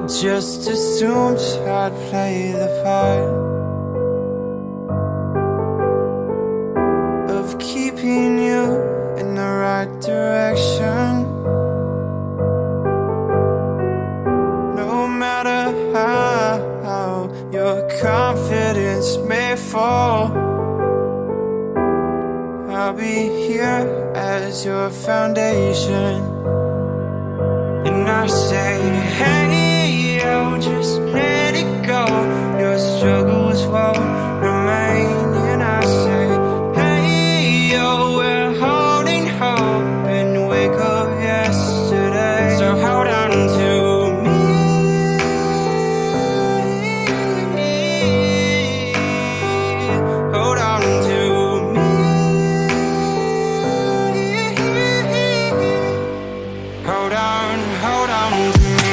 Just assumed I'd play the part of keeping you in the right direction. No matter how your confidence may fall, I'll be here as your foundation. And I say, hey, yo, just let it go. Your struggles won't remain. And I say, hey, yo, we're holding hope and wake up yesterday. So hold on to me. Hold on to me. Hold on to me.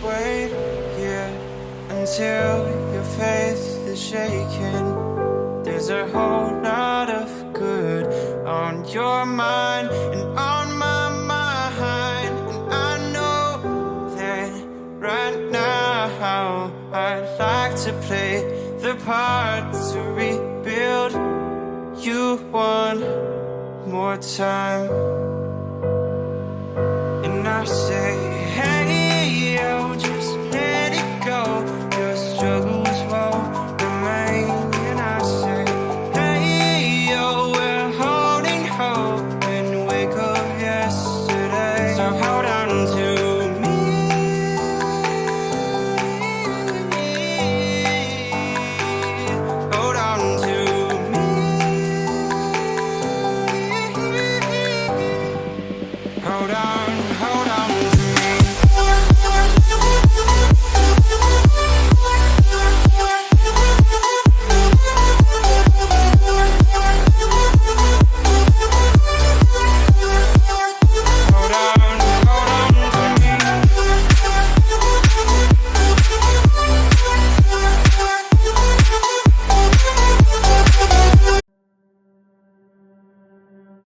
Wait here until your faith is shaken. There's a whole lot of good on your mind and on my mind. And I know that right now I'd like to play the part to rebuild you one more time. And I say,